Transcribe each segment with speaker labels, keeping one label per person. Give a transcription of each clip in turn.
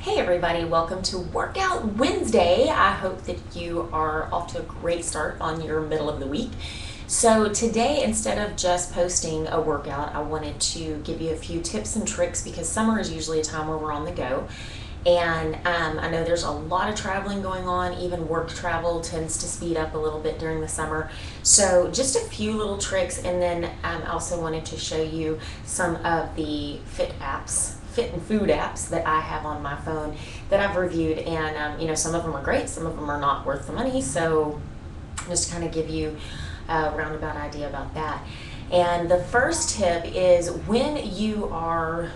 Speaker 1: Hey everybody, welcome to Workout Wednesday. I hope that you are off to a great start on your middle of the week. So today, instead of just posting a workout, I wanted to give you a few tips and tricks because summer is usually a time where we're on the go. And I know there's a lot of traveling going on. Even work travel tends to speed up a little bit during the summer. So just a few little tricks, and then I also wanted to show you some of the fit and food apps that I have on my phone that I've reviewed. And some of them are great, some of them are not worth the money. So just to kind of give you a roundabout idea about that. And the first tip is when you are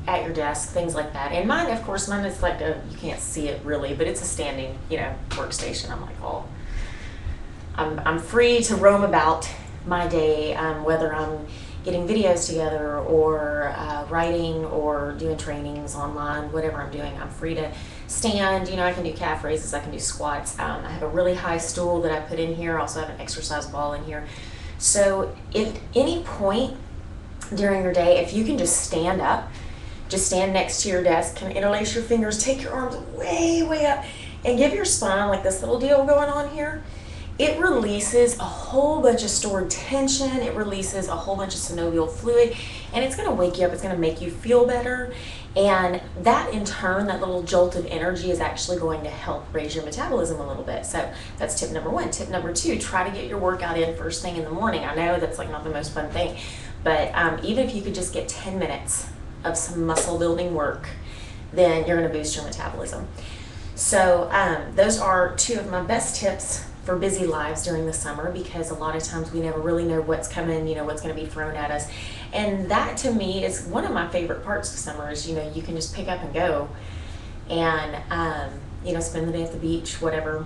Speaker 1: at your desk, things like that. And mine, of course, is like you can't see it really, but it's a standing, workstation. I'm like, oh, I'm free to roam about my day, whether I'm getting videos together or writing or doing trainings online, whatever I'm doing. I'm free to stand. I can do calf raises, I can do squats. I have a really high stool that I put in here. I also have an exercise ball in here. So if any point during your day, if you can just stand up, just stand next to your desk, kind of interlace your fingers, take your arms way, way up, and give your spine like this little deal going on here. It releases a whole bunch of stored tension. It releases a whole bunch of synovial fluid, and it's going to wake you up. It's going to make you feel better. And that in turn, that little jolt of energy is actually going to help raise your metabolism a little bit. So that's tip number one. Tip number two, try to get your workout in first thing in the morning. I know that's like not the most fun thing, but even if you could just get 10 minutes of some muscle building work, then you're going to boost your metabolism. So those are two of my best tips for busy lives during the summer, because a lot of times we never really know what's coming, what's going to be thrown at us. And that to me is one of my favorite parts of summer is, you can just pick up and go and, spend the day at the beach, whatever.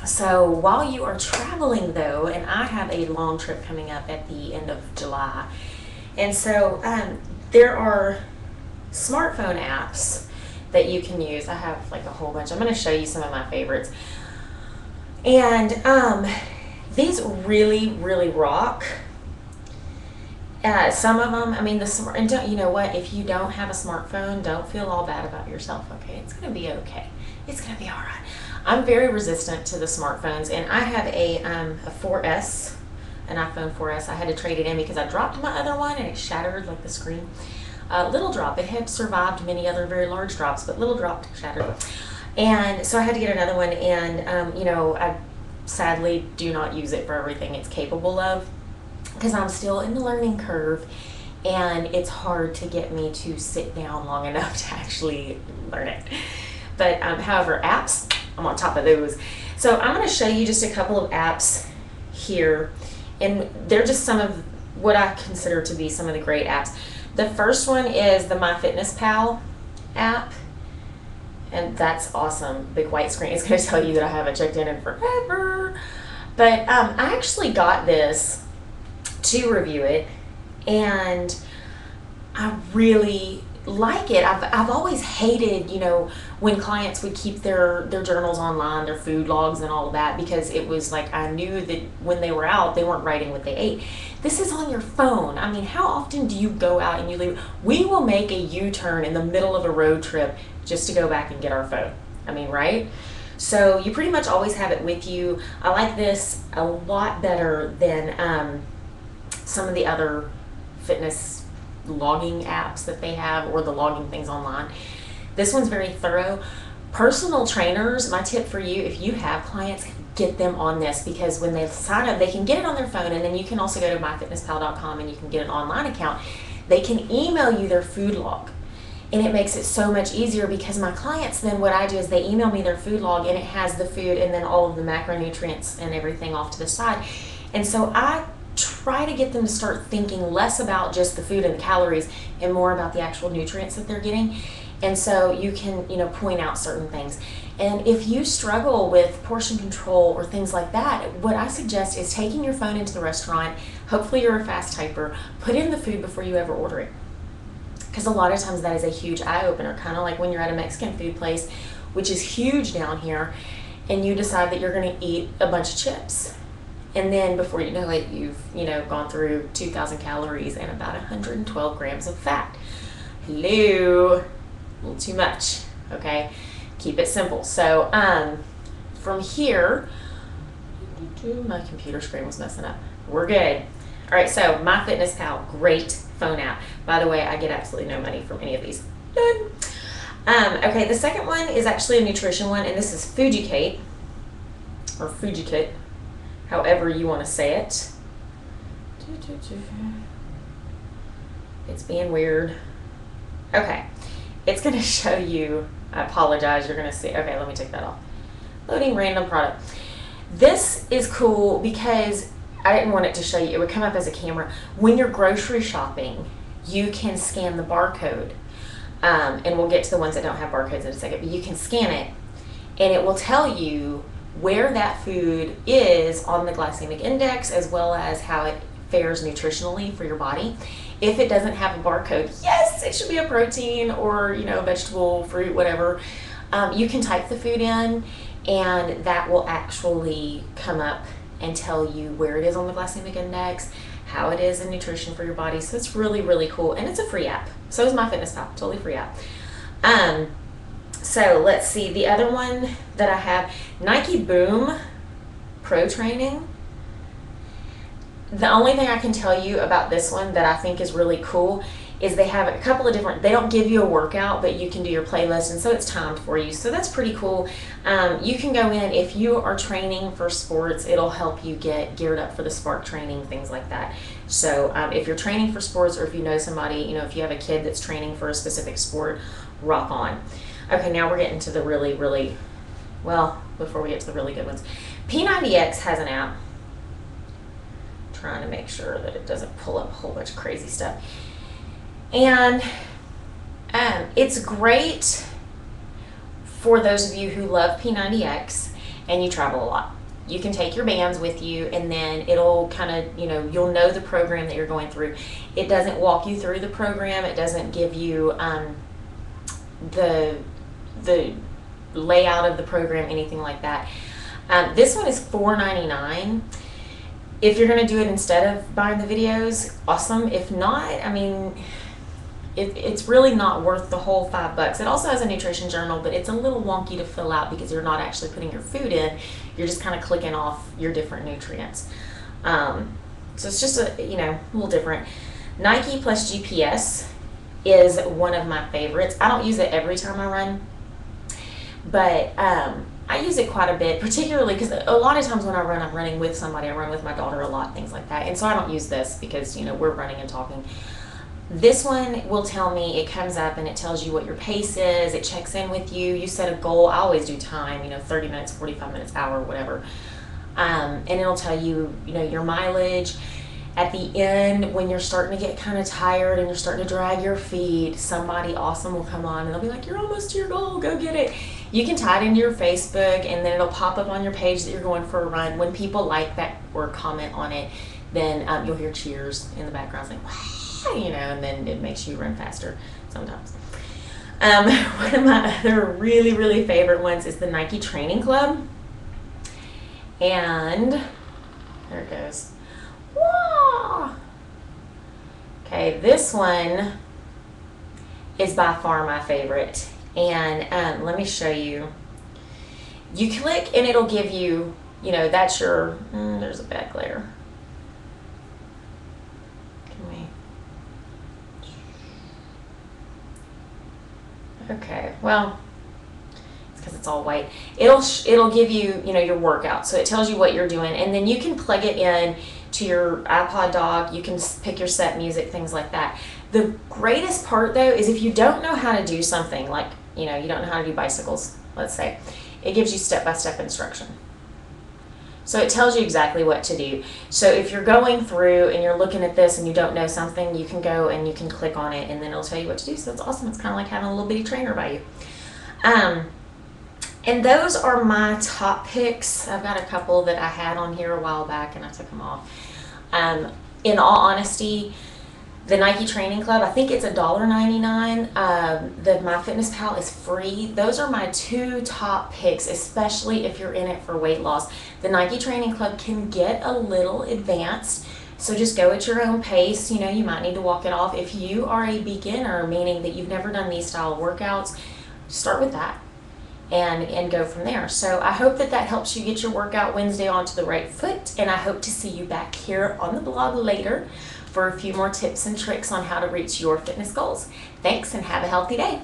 Speaker 1: So while you are traveling though, and I have a long trip coming up at the end of July, and so there are smartphone apps that you can use. I have like a whole bunch. I'm going to show you some of my favorites. And these really, really rock. Some of them, and don't, you know what? If you don't have a smartphone, don't feel all bad about yourself, okay? It's going to be okay. It's going to be all right. I'm very resistant to the smartphones, and I have a 4S, an iPhone 4S. I had to trade it in because I dropped my other one and it shattered like the screen. Little drop. It had survived many other very large drops, but little drop shattered. And so I had to get another one, and I sadly do not use it for everything it's capable of because I'm still in the learning curve, and it's hard to get me to sit down long enough to actually learn it. But however, apps, I'm on top of those. So I'm going to show you just a couple of apps here, and they're just some of what I consider to be some of the great apps. The first one is the MyFitnessPal app. And that's awesome. Big white screen. It's going to tell you that I haven't checked in forever. But I actually got this to review it, and I really like it. I've always hated, when clients would keep their journals online, their food logs and all of that, because it was like I knew that when they were out, they weren't writing what they ate. This is on your phone. How often do you go out and you leave? We will make a U-turn in the middle of a road trip just to go back and get our phone. Right? So you pretty much always have it with you. I like this a lot better than some of the other fitness logging apps that they have, or the logging things online. This one's very thorough. Personal trainers, my tip for you, if you have clients, get them on this, because when they sign up, they can get it on their phone, and then you can also go to myfitnesspal.com and you can get an online account. They can email you their food log, and it makes it so much easier, because my clients, then what I do is they email me their food log, and it has the food and then all of the macronutrients and everything off to the side. And so I try to get them to start thinking less about just the food and the calories and more about the actual nutrients that they're getting. And so you can, point out certain things. And if you struggle with portion control or things like that, what I suggest is taking your phone into the restaurant. Hopefully you're a fast typer. Put in the food before you ever order it, because a lot of times that is a huge eye-opener, kind of like when you're at a Mexican food place, which is huge down here, and you decide that you're going to eat a bunch of chips. And then before you know it, you've gone through 2,000 calories and about 112 grams of fat. Hello, a little too much. okay? Keep it simple. So from here, my computer screen was messing up. We're good. All right, so MyFitnessPal, great phone app. By the way, I get absolutely no money from any of these. None. Okay, the second one is actually a nutrition one, and this is Fujikate, or Fujikit, however you want to say it. It's being weird. Okay, it's going to show you, I apologize, you're going to see, okay, let me take that off. Loading random product. This is cool because I didn't want it to show you, it would come up as a camera. When you're grocery shopping, you can scan the barcode. And we'll get to the ones that don't have barcodes in a second, but you can scan it and it will tell you where that food is on the glycemic index, as well as how it fares nutritionally for your body. If it doesn't have a barcode, yes, it should be a protein or, you know, vegetable, fruit, whatever. You can type the food in and that will actually come up and tell you where it is on the glycemic index, how it is in nutrition for your body. So it's really, really cool. And it's a free app. So is MyFitnessPal, totally free app. So let's see, the other one that I have, Nike Boom Pro Training. The only thing I can tell you about this one that I think is really cool is they have a couple of different, they don't give you a workout, but you can do your playlist, and so it's timed for you. So that's pretty cool. You can go in, if you are training for sports, it'll help you get geared up for the Spark training, things like that. So if you're training for sports, or if you know somebody, you know, if you have a kid that's training for a specific sport, rock on. Okay, now we're getting to the really, really, well, before we get to the really good ones. P90X has an app. Trying to make sure that it doesn't pull up a whole bunch of crazy stuff. And it's great for those of you who love P90X and you travel a lot. You can take your bands with you, and then it'll kind of, you know, you'll know the program that you're going through. It doesn't walk you through the program. It doesn't give you the layout of the program, anything like that. This one is $4.99. If you're going to do it instead of buying the videos, awesome. If not, I mean, it's really not worth the whole $5. It also has a nutrition journal, but it's a little wonky to fill out because you're not actually putting your food in. You're just kind of clicking off your different nutrients. So it's just a, you know, a little different. Nike Plus GPS is one of my favorites. I don't use it every time I run, but I use it quite a bit, particularly because a lot of times when I run, I'm running with somebody. I run with my daughter a lot, things like that. And so I don't use this because, you know, we're running and talking. This one will tell me, it comes up and it tells you what your pace is. It checks in with you. You set a goal. I always do time, you know, 30 minutes, 45 minutes, hour, whatever. And it'll tell you, you know, your mileage. At the end, when you're starting to get kind of tired and you're starting to drag your feet, somebody awesome will come on and they'll be like, you're almost to your goal, go get it. You can tie it into your Facebook, and then it'll pop up on your page that you're going for a run. When people like that or comment on it, then you'll hear cheers in the background saying, wow, you know, and then it makes you run faster sometimes. One of my other really, really favorite ones is the Nike Training Club. And there it goes. Whoa. Okay, this one is by far my favorite. And let me show you. You click and it'll give you, you know, that's your, there's a back glare. Can we? Okay, well, it's because it's all white. It'll give you, you know, your workout. So it tells you what you're doing, and then you can plug it in to your iPod dock. You can pick your set music, things like that. The greatest part though is if you don't know how to do something, like, you know, you don't know how to do bicycles, let's say, it gives you step-by-step instruction. So it tells you exactly what to do. So if you're going through and you're looking at this and you don't know something, you can go and you can click on it and then it'll tell you what to do. So it's awesome. It's kind of like having a little bitty trainer by you. And those are my top picks. I've got a couple that I had on here a while back and I took them off. In all honesty, the Nike Training Club, I think it's $1.99. The MyFitnessPal is free. Those are my two top picks, especially if you're in it for weight loss. The Nike Training Club can get a little advanced, so just go at your own pace. You know, you might need to walk it off. If you are a beginner, meaning that you've never done these style of workouts, Start with that and go from there. So I hope that helps you get your workout Wednesday onto the right foot, and I hope to see you back here on the blog later for a few more tips and tricks on how to reach your fitness goals. Thanks, and have a healthy day.